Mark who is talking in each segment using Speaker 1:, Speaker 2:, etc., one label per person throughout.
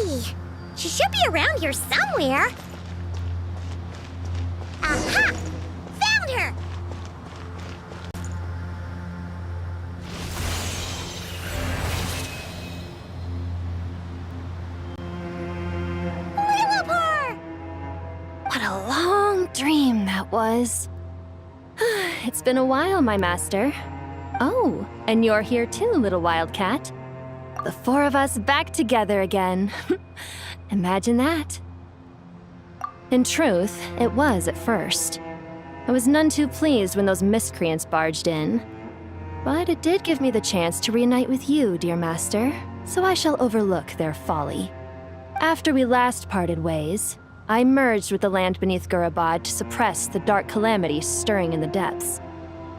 Speaker 1: Hey! She should be around here somewhere. Aha! Found her!
Speaker 2: What a long dream that was. It's been a while, my master. Oh, and you're here too, little wildcat. The four of us back together again. Imagine that. In truth, it was at first. I was none too pleased when those miscreants barged in. But it did give me the chance to reunite with you, dear master, so I shall overlook their folly. After we last parted ways, I merged with the land beneath Gurabad to suppress the dark calamity stirring in the depths.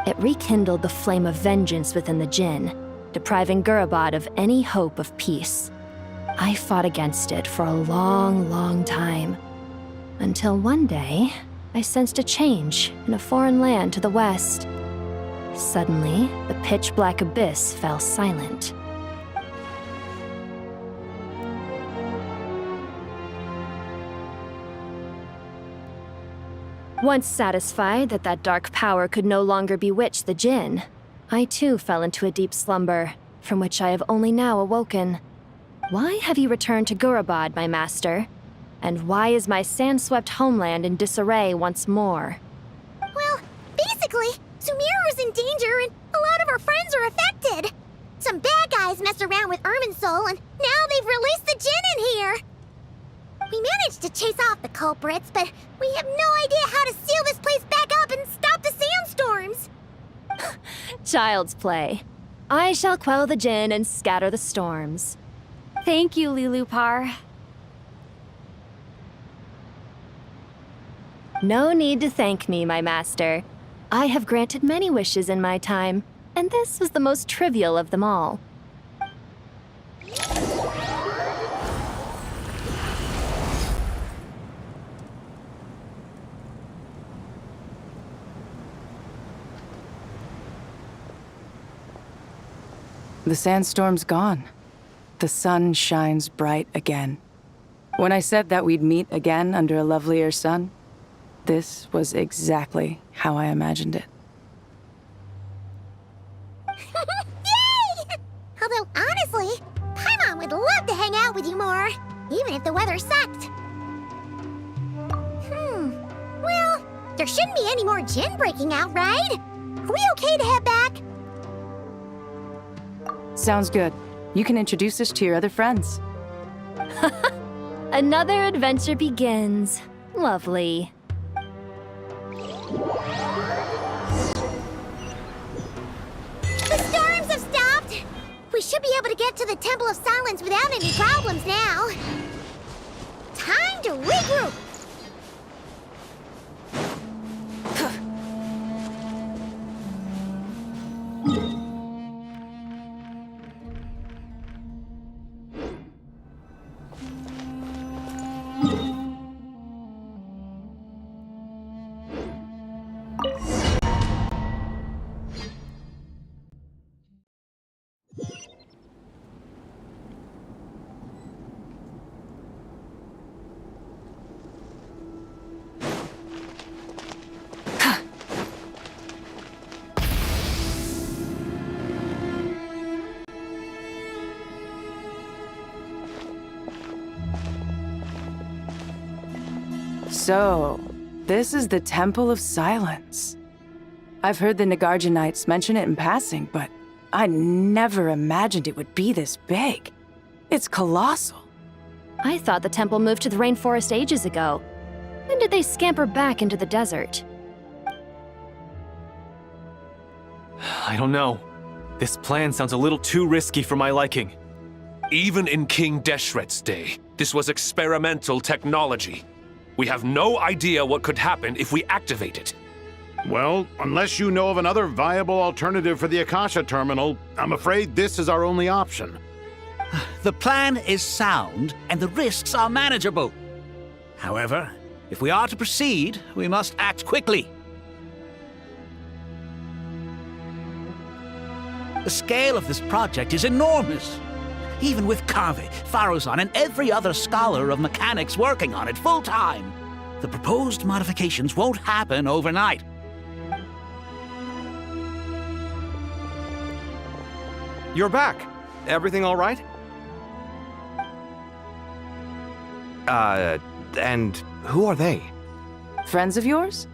Speaker 2: It rekindled the flame of vengeance within the Jinn, depriving Gurabad of any hope of peace. I fought against it for a long, long time, until one day, I sensed a change in a foreign land to the west. Suddenly, the pitch-black abyss fell silent. Once satisfied that that dark power could no longer bewitch the Jinn, I too fell into a deep slumber, from which I have only now awoken. Why have you returned to Gurabad, my master? And why is my sand-swept homeland in disarray once more?
Speaker 1: Well, basically, Sumeru's in danger and a lot of our friends are affected. Some bad guys messed around with Irminsul and now they've released the Jinn in here. We managed to chase off the culprits, but we have no idea how to seal this place back up and stop the sandstorms.
Speaker 2: Child's play. I shall quell the Jinn and scatter the storms. Thank you, Lilupar. No need to thank me, my master. I have granted many wishes in my time, and this was the most trivial of them all.
Speaker 3: The sandstorm's gone. The sun shines bright again. When I said that we'd meet again under a lovelier sun, this was exactly how I imagined it.
Speaker 1: Yay! Although, honestly, Paimon would love to hang out with you more, even if the weather sucked. Well, there shouldn't be any more Jinn breaking out, right? Are we okay to head back?
Speaker 3: Sounds good. You can introduce us to your other friends.
Speaker 2: Another adventure begins. Lovely.
Speaker 1: The storms have stopped! We should be able to get to the Temple of Silence without any problems now. Time to regroup!
Speaker 3: So, this is the Temple of Silence. I've heard the Nagarjanites mention it in passing, but I never imagined it would be this big. It's colossal.
Speaker 2: I thought the temple moved to the rainforest ages ago. When did they scamper back into the desert?
Speaker 4: I don't know. This plan sounds a little too risky for my liking. Even in King Deshret's day, this was experimental technology. We have no idea what could happen if we activate it.
Speaker 5: Well, unless you know of another viable alternative for the Akasha terminal, I'm afraid this is our only option.
Speaker 6: The plan is sound, and the risks are manageable. However, if we are to proceed, we must act quickly. The scale of this project is enormous. even with Carvey, Farozon, and every other scholar of mechanics working on it full-time. The proposed modifications won't happen overnight.
Speaker 7: You're back. Everything all right? And who are they?
Speaker 3: Friends of yours?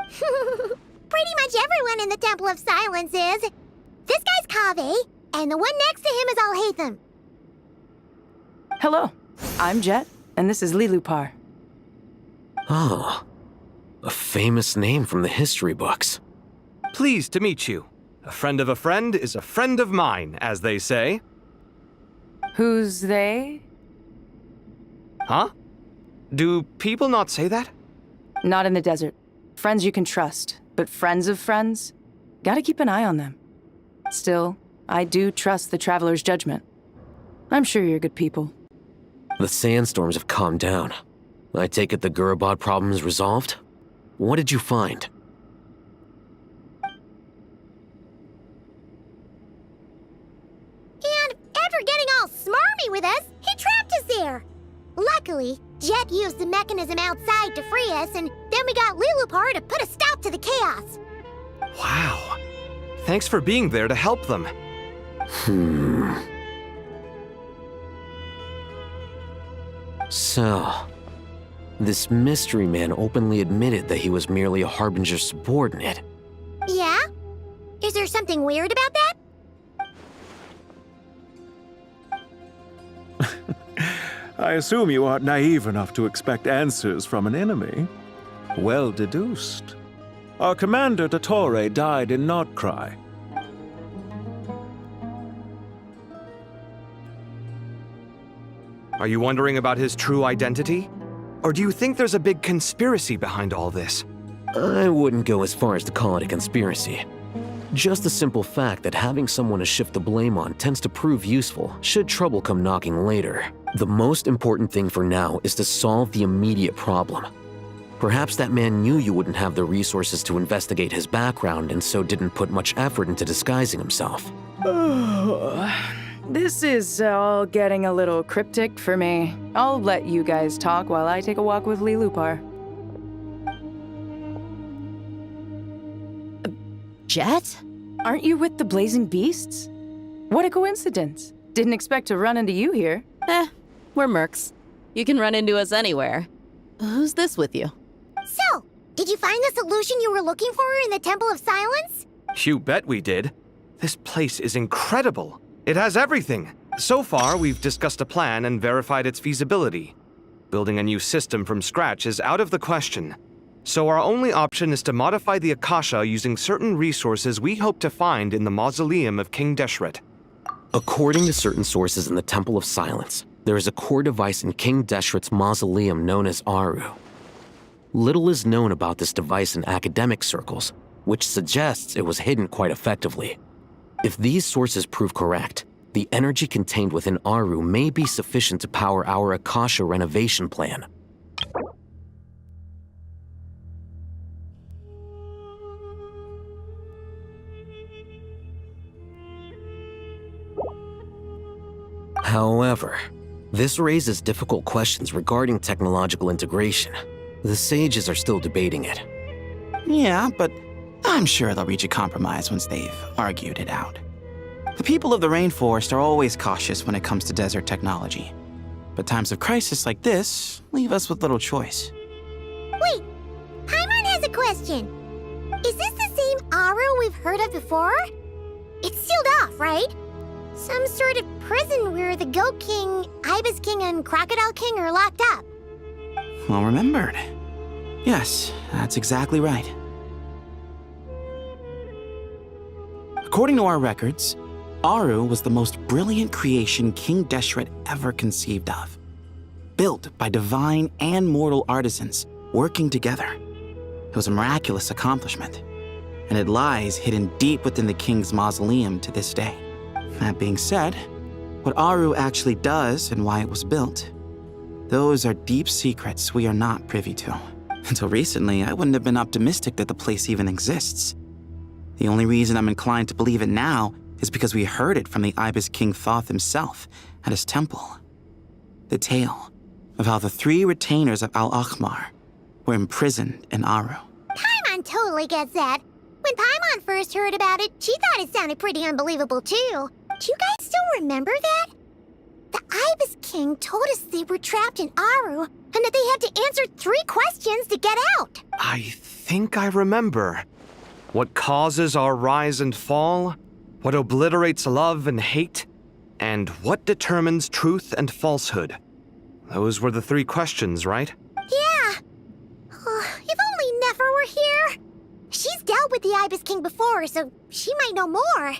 Speaker 1: Pretty much everyone in the Temple of Silence is. This guy's Kaveh, and the one next to him is Alhaitham.
Speaker 3: Hello, I'm Jet, and this is Lilupar.
Speaker 8: Oh, a famous name from the history books.
Speaker 7: Pleased to meet you. A friend of a friend is a friend of mine, as they say.
Speaker 3: Who's they?
Speaker 7: Huh? Do people not say that?
Speaker 3: Not in the desert. Friends you can trust, but friends of friends? Gotta keep an eye on them. Still, I do trust the Traveler's judgment. I'm sure you're good people.
Speaker 8: The sandstorms have calmed down. I take it the Gurabad problem is resolved? What did you find?
Speaker 1: And after getting all smarmy with us, he trapped us there. Luckily, Jet used the mechanism outside to free us, and then we got Lilupar to put a stop to the chaos.
Speaker 7: Wow. Thanks for being there to help them.
Speaker 8: So, this mystery man openly admitted that he was merely a Harbinger subordinate.
Speaker 1: Yeah? Is there something weird about that?
Speaker 9: I assume you aren't naive enough to expect answers from an enemy. Well deduced. Our commander, Dottore, died in Nordcry.
Speaker 7: Are you wondering about his true identity? Or do you think there's a big conspiracy behind all this?
Speaker 8: I wouldn't go as far as to call it a conspiracy. Just the simple fact that having someone to shift the blame on tends to prove useful should trouble come knocking later. The most important thing for now is to solve the immediate problem. Perhaps that man knew you wouldn't have the resources to investigate his background and so didn't put much effort into disguising himself.
Speaker 3: This is all getting a little cryptic for me. I'll let you guys talk while I take a walk with Lilupar.
Speaker 10: Jet?
Speaker 3: Aren't you with the Blazing Beasts? What a coincidence. Didn't expect to run into you here.
Speaker 10: We're mercs. You can run into us anywhere. Who's this with you?
Speaker 1: So, did you find the solution you were looking for in the Temple of Silence?
Speaker 7: You bet we did. This place is incredible. It has everything. So far, we've discussed a plan and verified its feasibility. Building a new system from scratch is out of the question. So our only option is to modify the Akasha using certain resources we hope to find in the mausoleum of King Deshret.
Speaker 8: According to certain sources in the Temple of Silence, there is a core device in King Deshret's mausoleum known as Aru. Little is known about this device in academic circles, which suggests it was hidden quite effectively. If these sources prove correct, the energy contained within Aru may be sufficient to power our Akasha renovation plan. However, this raises difficult questions regarding technological integration. The sages are still debating it.
Speaker 11: Yeah, but I'm sure they'll reach a compromise once they've argued it out. The people of the rainforest are always cautious when it comes to desert technology. But times of crisis like this leave us with little choice.
Speaker 1: Wait, Paimon has a question. Is this the same Aru we've heard of before? It's sealed off, right? Some sort of prison where the Goat King, Ibis King, and Crocodile King are locked up.
Speaker 11: Well remembered. Yes, that's exactly right. According to our records, Aru was the most brilliant creation King Deshret ever conceived of. Built by divine and mortal artisans working together. It was a miraculous accomplishment, and it lies hidden deep within the king's mausoleum to this day. That being said, what Aru actually does and why it was built, those are deep secrets we are not privy to. Until recently, I wouldn't have been optimistic that the place even exists. The only reason I'm inclined to believe it now is because we heard it from the Ibis King Thoth himself at his temple. The tale of how the 3 retainers of Al-Akhmar were imprisoned in Aru.
Speaker 1: Paimon totally gets that. When Paimon first heard about it, she thought it sounded pretty unbelievable too. Do you guys still remember that? The Ibis King told us they were trapped in Aru and that they had to answer 3 questions to get out.
Speaker 7: I think I remember. What causes our rise and fall? What obliterates love and hate? And what determines truth and falsehood? Those were the 3 questions, right?
Speaker 1: Yeah. If only Nefer were here. She's dealt with the Ibis King before, so she might know more.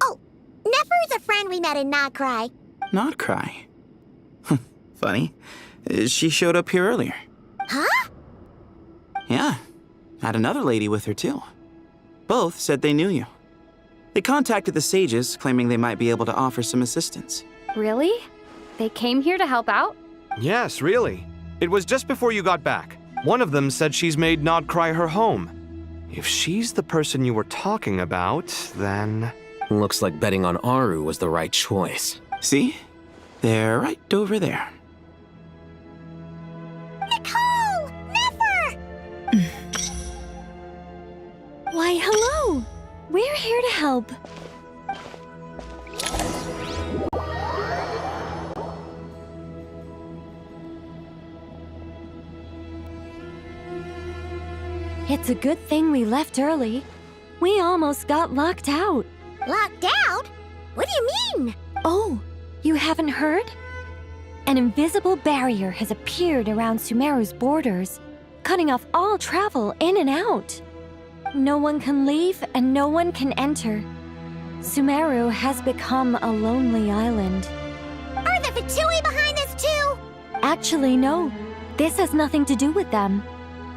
Speaker 1: Oh, Nefer's a friend we met in Nodcry.
Speaker 11: Not cry. Funny. She showed up here earlier.
Speaker 1: Huh?
Speaker 11: Yeah. Had another lady with her, too. Both said they knew you. They contacted the sages, claiming they might be able to offer some assistance.
Speaker 2: Really? They came here to help out?
Speaker 7: Yes, really. It was just before you got back. One of them said she's made Nodcry her home. If she's the person you were talking about, then...
Speaker 8: Looks like betting on Aru was the right choice.
Speaker 11: See? They're right over there.
Speaker 1: Nicole! Nefer!
Speaker 2: Why, hello! We're here to help. It's a good thing we left early. We almost got locked out.
Speaker 1: Locked out? What do you mean?
Speaker 2: Oh, you haven't heard? An invisible barrier has appeared around Sumeru's borders, cutting off all travel in and out. No one can leave and no one can enter. Sumeru has become a lonely island.
Speaker 1: Are the Fatui behind this too?
Speaker 2: Actually, no. This has nothing to do with them.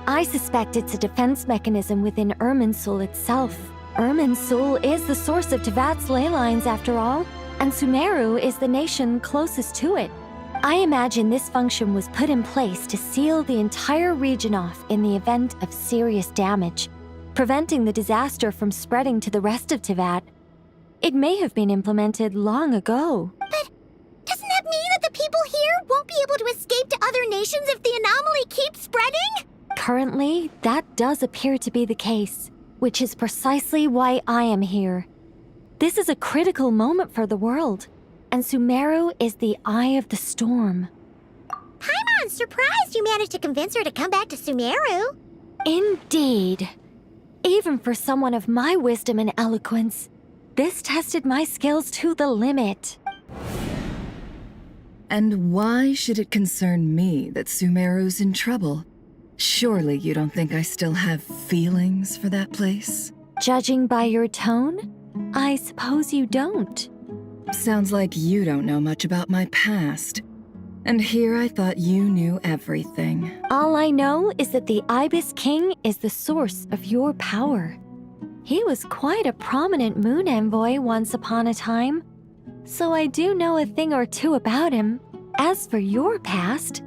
Speaker 2: I suspect it's a defense mechanism within Irminsul itself. Irminsul is the source of Tevat's ley lines, after all, and Sumeru is the nation closest to it. I imagine this function was put in place to seal the entire region off in the event of serious damage, preventing the disaster from spreading to the rest of Tevat. It may have been implemented long ago.
Speaker 1: But doesn't that mean that the people here won't be able to escape to other nations if the anomaly keeps spreading?
Speaker 2: Currently, that does appear to be the case, which is precisely why I am here. This is a critical moment for the world, and Sumeru is the eye of the storm.
Speaker 1: Paimon's surprised you managed to convince her to come back to Sumeru.
Speaker 2: Indeed. Even for someone of my wisdom and eloquence, this tested my skills to the limit.
Speaker 3: And why should it concern me that Sumeru's in trouble? Surely you don't think I still have feelings for that place?
Speaker 2: Judging by your tone, I suppose you don't.
Speaker 3: Sounds like you don't know much about my past. And here I thought you knew everything.
Speaker 2: All I know is that the Ibis King is the source of your power. He was quite a prominent moon envoy once upon a time, so I do know a thing or two about him. As for your past,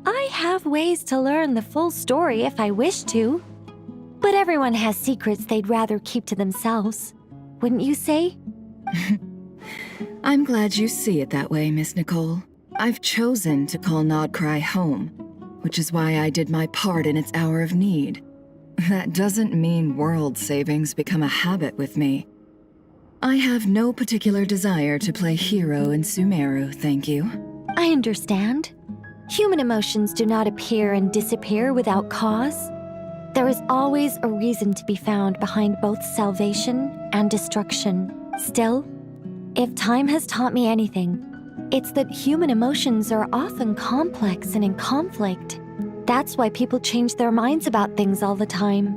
Speaker 2: I have ways to learn the full story if I wish to. But everyone has secrets they'd rather keep to themselves, wouldn't you say?
Speaker 3: I'm glad you see it that way, Miss Nicole. I've chosen to call Nodcry home, which is why I did my part in its hour of need. That doesn't mean world savings become a habit with me. I have no particular desire to play hero in Sumeru, thank you.
Speaker 2: I understand. Human emotions do not appear and disappear without cause. There is always a reason to be found behind both salvation and destruction. Still, if time has taught me anything, it's that human emotions are often complex and in conflict. That's why people change their minds about things all the time.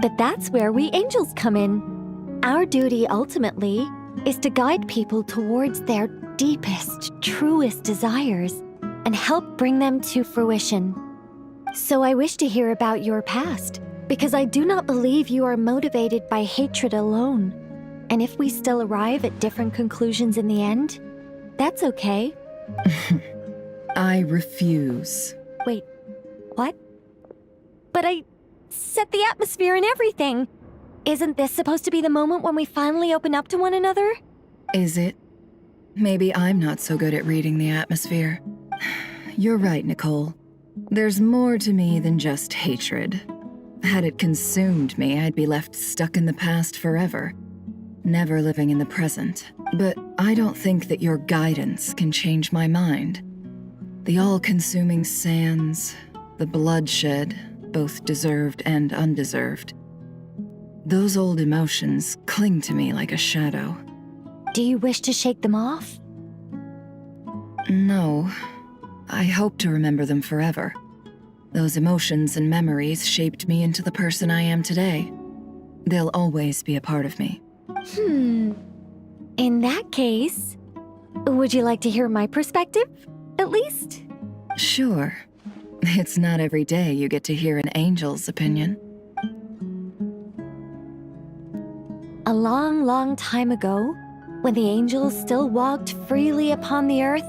Speaker 2: But that's where we angels come in. Our duty ultimately is to guide people towards their deepest, truest desires and help bring them to fruition. So I wish to hear about your past, because I do not believe you are motivated by hatred alone. And if we still arrive at different conclusions in the end, that's okay.
Speaker 3: I refuse.
Speaker 2: Wait, what? But I set the atmosphere and everything. Isn't this supposed to be the moment when we finally open up to one another?
Speaker 3: Is it? Maybe I'm not so good at reading the atmosphere. You're right, Nicole. There's more to me than just hatred. Had it consumed me, I'd be left stuck in the past forever, never living in the present. But I don't think that your guidance can change my mind. The all-consuming sands, the bloodshed, both deserved and undeserved. Those old emotions cling to me like a shadow.
Speaker 2: Do you wish to shake them off?
Speaker 3: No. I hope to remember them forever. Those emotions and memories shaped me into the person I am today. They'll always be a part of me.
Speaker 2: In that case, would you like to hear my perspective, at least?
Speaker 3: Sure. It's not every day you get to hear an angel's opinion.
Speaker 2: A long, long time ago, when the angels still walked freely upon the earth,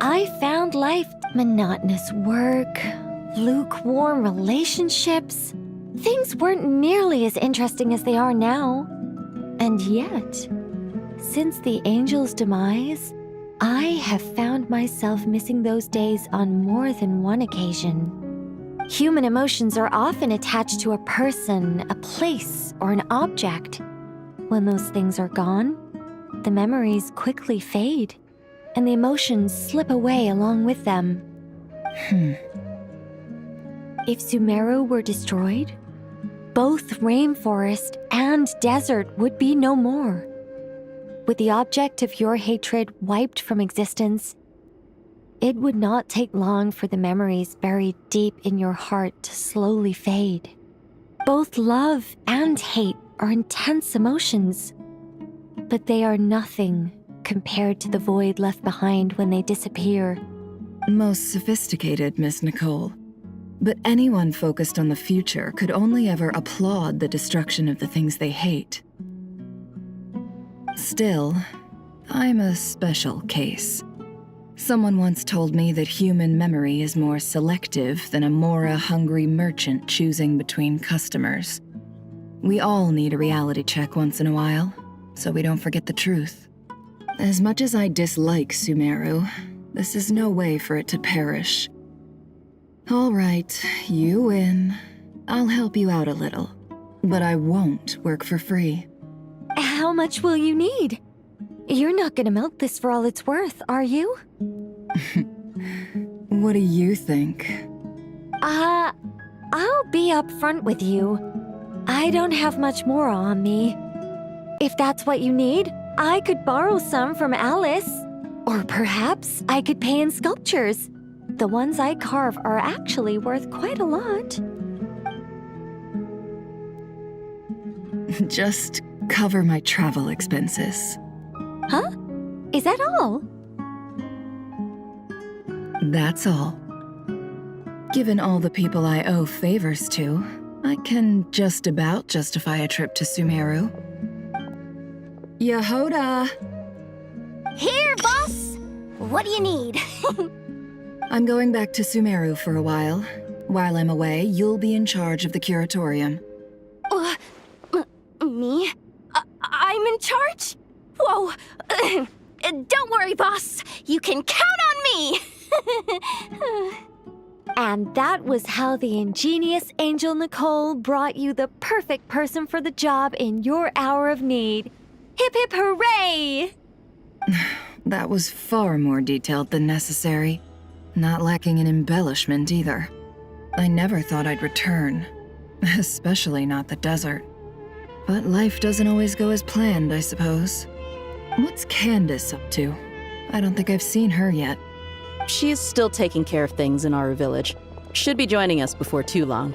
Speaker 2: I found life monotonous work, lukewarm relationships. Things weren't nearly as interesting as they are now. And yet, since the angels' demise, I have found myself missing those days on more than one occasion. Human emotions are often attached to a person, a place, or an object. When those things are gone, the memories quickly fade, and the emotions slip away along with them. If Sumeru were destroyed, both rainforest and desert would be no more. With the object of your hatred wiped from existence, it would not take long for the memories buried deep in your heart to slowly fade. Both love and hate are intense emotions, but they are nothing compared to the void left behind when they disappear.
Speaker 3: Most sophisticated, Miss Nicole. But anyone focused on the future could only ever applaud the destruction of the things they hate. Still, I'm a special case. Someone once told me that human memory is more selective than a Mora-hungry merchant choosing between customers. We all need a reality check once in a while, so we don't forget the truth. As much as I dislike Sumeru, this is no way for it to perish. All right, you win. I'll help you out a little, but I won't work for free.
Speaker 2: How much will you need? You're not gonna milk this for all it's worth, are you?
Speaker 3: What do you think?
Speaker 2: I'll be upfront with you. I don't have much more on me. If that's what you need, I could borrow some from Alice. Or perhaps I could pay in sculptures. The ones I carve are actually worth quite a lot.
Speaker 3: Just cover my travel expenses.
Speaker 2: Huh? Is that all?
Speaker 3: That's all. Given all the people I owe favors to, I can just about justify a trip to Sumeru. Yehoda!
Speaker 1: Here, boss! What do you need?
Speaker 3: I'm going back to Sumeru for a while. While I'm away, you'll be in charge of the curatorium.
Speaker 1: Me? I'm in charge? Whoa! Don't worry, boss. You can count on me!
Speaker 2: And that was how the ingenious Angel Nicole brought you the perfect person for the job in your hour of need. Hip hip hooray!
Speaker 3: That was far more detailed than necessary. Not lacking in embellishment either. I never thought I'd return. Especially not the desert. But life doesn't always go as planned, I suppose. What's Candace up to? I don't think I've seen her yet.
Speaker 10: She is still taking care of things in our village. Should be joining us before too long.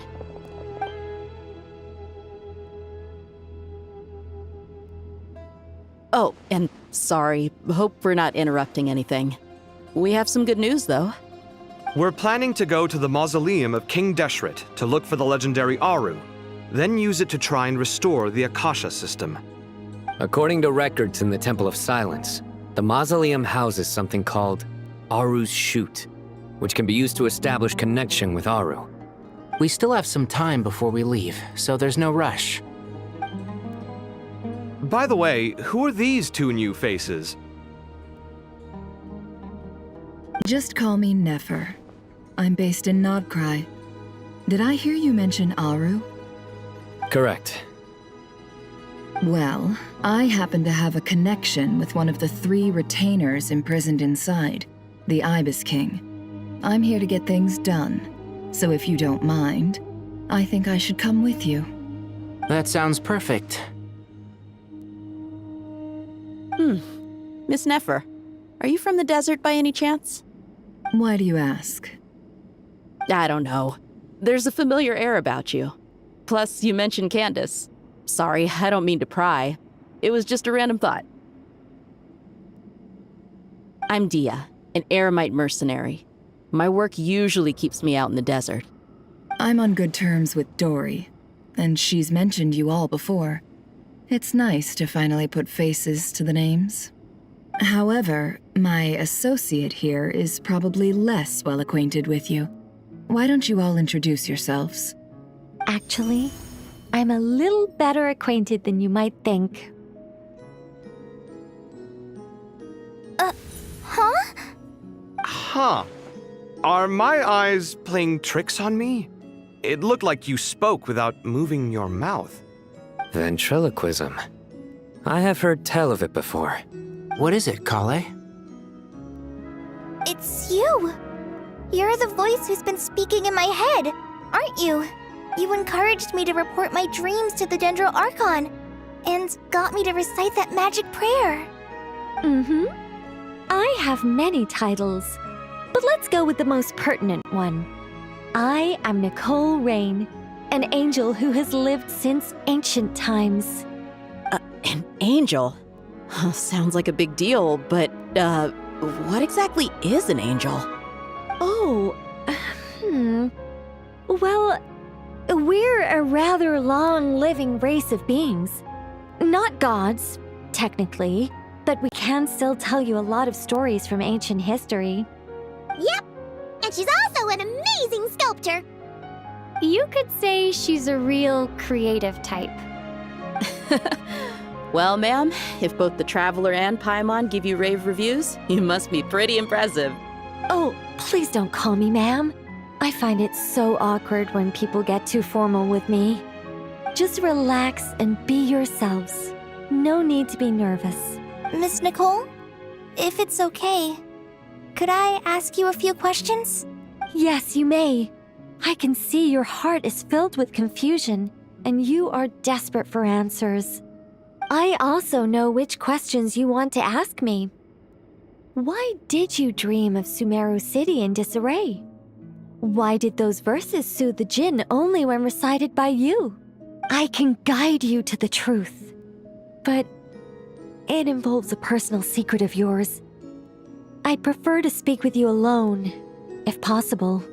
Speaker 10: Oh, and sorry. Hope we're not interrupting anything. We have some good news, though.
Speaker 7: We're planning to go to the mausoleum of King Deshret to look for the legendary Aru, then use it to try and restore the Akasha system.
Speaker 8: According to records in the Temple of Silence, the mausoleum houses something called Aru's Chute, which can be used to establish connection with Aru. We still have some time before we leave, so there's no rush.
Speaker 7: By the way, who are these two new faces?
Speaker 12: Just call me Nefer. I'm based in Nodcry. Did I hear you mention Aru?
Speaker 13: Correct.
Speaker 12: Well, I happen to have a connection with one of the 3 retainers imprisoned inside, the Ibis King. I'm here to get things done, so if you don't mind, I think I should come with you.
Speaker 13: That sounds perfect.
Speaker 10: Miss Nefer, are you from the desert by any chance?
Speaker 12: Why do you ask?
Speaker 10: I don't know. There's a familiar air about you. Plus, you mentioned Candace. Sorry, I don't mean to pry. It was just a random thought. I'm Dia, an Eremite mercenary. My work usually keeps me out in the desert.
Speaker 12: I'm on good terms with Dory, and she's mentioned you all before. It's nice to finally put faces to the names. However, my associate here is probably less well acquainted with you. Why don't you all introduce yourselves?
Speaker 2: Actually, I'm a little better acquainted than you might think.
Speaker 1: Huh?
Speaker 7: Huh. Are my eyes playing tricks on me? It looked like you spoke without moving your mouth.
Speaker 13: Ventriloquism. I have heard tell of it before. What is it, Kale?
Speaker 1: It's you! You're the voice who's been speaking in my head, aren't you? You encouraged me to report my dreams to the Dendro Archon, and got me to recite that magic prayer.
Speaker 2: Mm-hmm. I have many titles, but let's go with the most pertinent one. I am Nicole Rain, an angel who has lived since ancient times.
Speaker 10: An angel? Sounds like a big deal, but, what exactly is an angel?
Speaker 2: Oh, Well, we're a rather long-living race of beings. Not gods, technically, but we can still tell you a lot of stories from ancient history.
Speaker 1: Yep, and she's also an amazing sculptor.
Speaker 14: You could say she's a real creative type.
Speaker 10: Well, ma'am, if both the Traveler and Paimon give you rave reviews, you must be pretty impressive.
Speaker 2: Oh, please don't call me ma'am. I find it so awkward when people get too formal with me. Just relax and be yourselves. No need to be nervous.
Speaker 1: Miss Nicole, if it's okay, could I ask you a few questions?
Speaker 2: Yes, you may. I can see your heart is filled with confusion, and you are desperate for answers. I also know which questions you want to ask me. Why did you dream of Sumeru City in disarray? Why did those verses soothe the djinn only when recited by you? I can guide you to the truth, but it involves a personal secret of yours. I'd prefer to speak with you alone, if possible.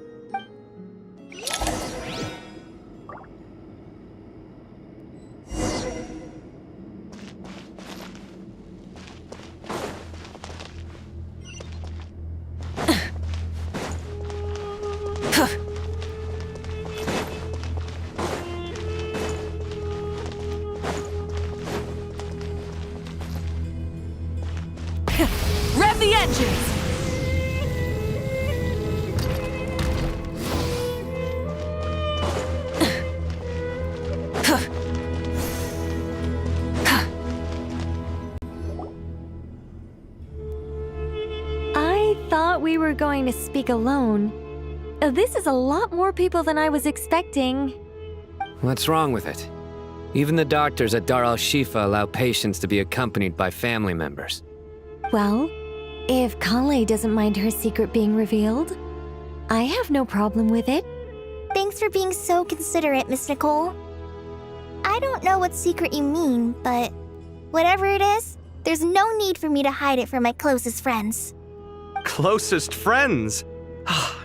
Speaker 10: Rev the engines!
Speaker 2: I thought we were going to speak alone. This is a lot more people than I was expecting.
Speaker 13: What's wrong with it? Even the doctors at Dar al-Shifa allow patients to be accompanied by family members.
Speaker 2: Well, if Kale doesn't mind her secret being revealed, I have no problem with it.
Speaker 1: Thanks for being so considerate, Miss Nicole. I don't know what secret you mean, but whatever it is, there's no need for me to hide it from my closest friends.
Speaker 7: Closest friends?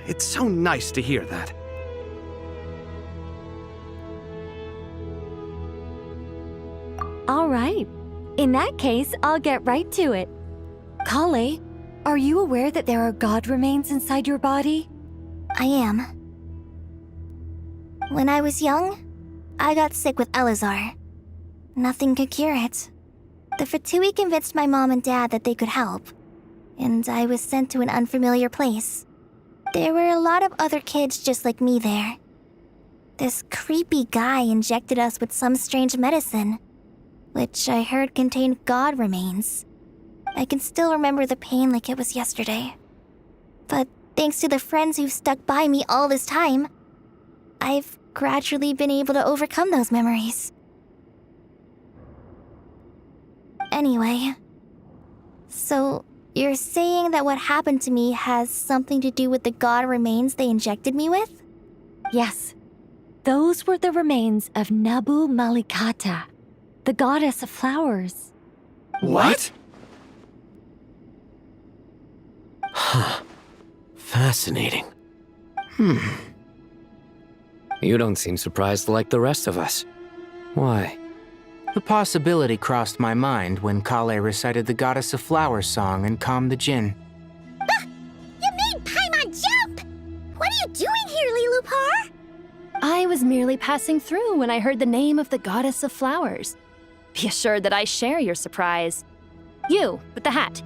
Speaker 7: It's so nice to hear that.
Speaker 2: All right. In that case, I'll get right to it. Kale, are you aware that there are god remains inside your body?
Speaker 1: I am. When I was young, I got sick with Elazar. Nothing could cure it. The Fatui convinced my mom and dad that they could help, and I was sent to an unfamiliar place. There were a lot of other kids just like me there. This creepy guy injected us with some strange medicine, which I heard contained god remains. I can still remember the pain like it was yesterday. But thanks to the friends who've stuck by me all this time, I've gradually been able to overcome those memories. Anyway, so you're saying that what happened to me has something to do with the god remains they injected me with?
Speaker 15: Yes. Those were the remains of Nabu Malikata, the goddess of flowers.
Speaker 8: What? Huh. Fascinating.
Speaker 13: You don't seem surprised like the rest of us. Why?
Speaker 11: The possibility crossed my mind when Kale recited the Goddess of Flowers song and calmed the Jinn.
Speaker 1: You made Paimon jump! What are you doing here, Lilupar?
Speaker 2: I was merely passing through when I heard the name of the Goddess of Flowers. Be assured that I share your surprise. You, with the hat.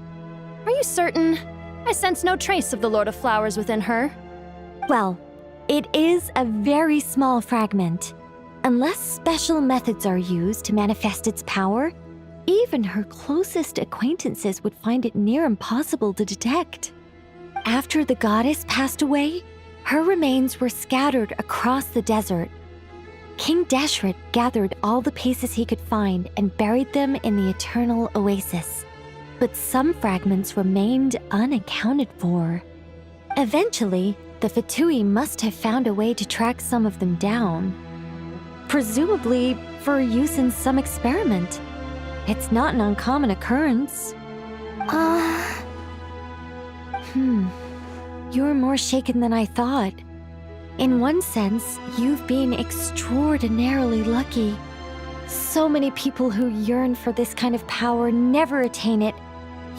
Speaker 2: Are you certain? I sense no trace of the Lord of Flowers within her.
Speaker 15: Well, it is a very small fragment. Unless special methods are used to manifest its power, even her closest acquaintances would find it near impossible to detect. After the goddess passed away, her remains were scattered across the desert. King Deshret gathered all the pieces he could find and buried them in the eternal oasis. But some fragments remained unaccounted for. Eventually, the Fatui must have found a way to track some of them down. Presumably for use in some experiment. It's not an uncommon occurrence. You're more shaken than I thought. In one sense, you've been extraordinarily lucky. So many people who yearn for this kind of power never attain it,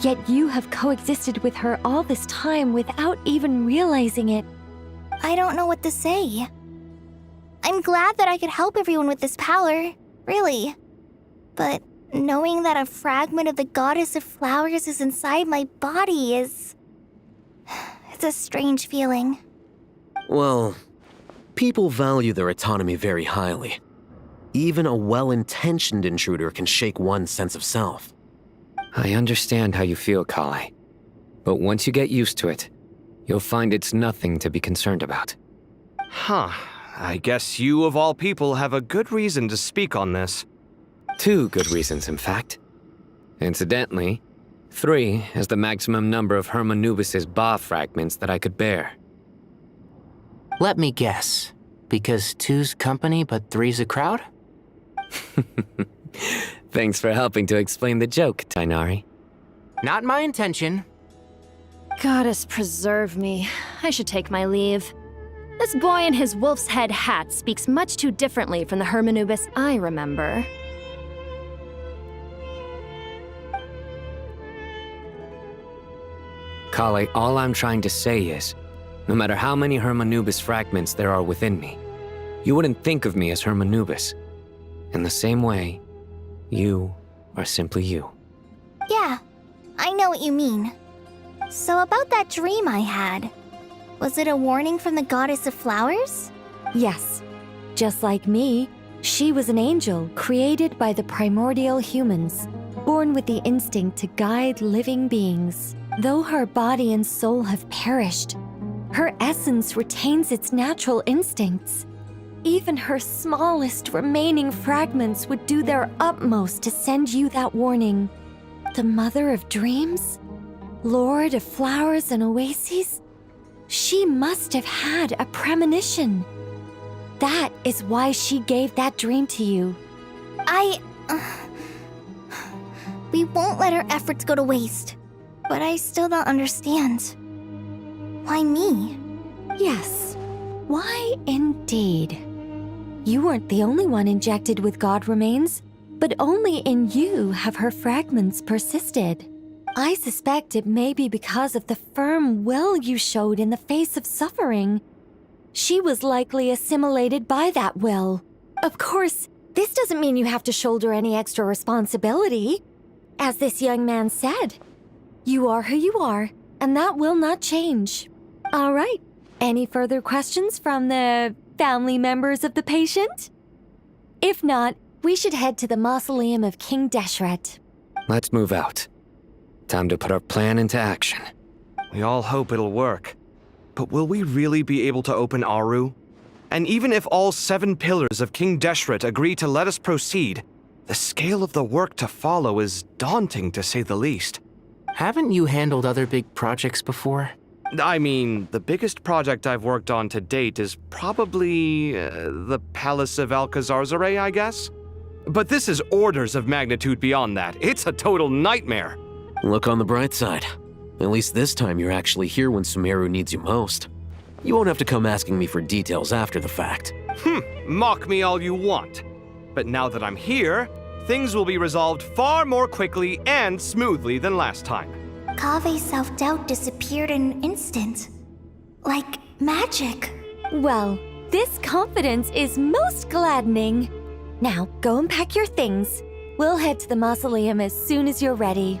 Speaker 15: yet you have coexisted with her all this time without even realizing it.
Speaker 1: I don't know what to say. I'm glad that I could help everyone with this power, really. But knowing that a fragment of the Goddess of Flowers is inside my body is... it's a strange feeling.
Speaker 8: Well, people value their autonomy very highly. Even a well-intentioned intruder can shake one's sense of self.
Speaker 13: I understand how you feel, Kale. But once you get used to it, you'll find it's nothing to be concerned about.
Speaker 7: Huh. I guess you, of all people, have a good reason to speak on this.
Speaker 13: 2 good reasons, in fact. Incidentally, 3 is the maximum number of Hermanubis' Ba fragments that I could bear.
Speaker 11: Let me guess. Because 2's company but 3's a crowd?
Speaker 13: Thanks for helping to explain the joke, Tainari.
Speaker 11: Not my intention.
Speaker 2: Goddess preserve me. I should take my leave. This boy in his wolf's head hat speaks much too differently from the Hermanubis I remember.
Speaker 13: Kale, all I'm trying to say is, no matter how many Hermanubis fragments there are within me, you wouldn't think of me as Hermanubis. In the same way, you are simply you.
Speaker 1: Yeah, I know what you mean. So about that dream I had, was it a warning from the Goddess of Flowers?
Speaker 15: Yes. Just like me, she was an angel created by the primordial humans, born with the instinct to guide living beings. Though her body and soul have perished, her essence retains its natural instincts. Even her smallest remaining fragments would do their utmost to send you that warning. The Mother of Dreams? Lord of Flowers and Oases? She must have had a premonition. That is why she gave that dream to you.
Speaker 1: We won't let our efforts go to waste. But I still don't understand. Why me?
Speaker 15: Yes. Why indeed? You weren't the only one injected with god remains, but only in you have her fragments persisted. I suspect it may be because of the firm will you showed in the face of suffering. She was likely assimilated by that will. Of course, this doesn't mean you have to shoulder any extra responsibility. As this young man said, you are who you are, and that will not change. All right. Any further questions from the family members of the patient? If not, we should head to the mausoleum of King Deshret.
Speaker 13: Let's move out. Time to put our plan into action.
Speaker 7: We all hope it'll work. But will we really be able to open Aru? And even if all 7 pillars of King Deshret agree to let us proceed, the scale of the work to follow is daunting to say the least.
Speaker 11: Haven't you handled other big projects before?
Speaker 7: I mean, the biggest project I've worked on to date is probably the Palace of Alcazarzaray, I guess? But this is orders of magnitude beyond that. It's a total nightmare.
Speaker 8: Look on the bright side. At least this time you're actually here when Sumeru needs you most. You won't have to come asking me for details after the fact.
Speaker 7: Mock me all you want. But now that I'm here, things will be resolved far more quickly and smoothly than last time.
Speaker 1: Kave's self-doubt disappeared in an instant. Like magic.
Speaker 15: Well, this confidence is most gladdening. Now, go and pack your things. We'll head to the mausoleum as soon as you're ready.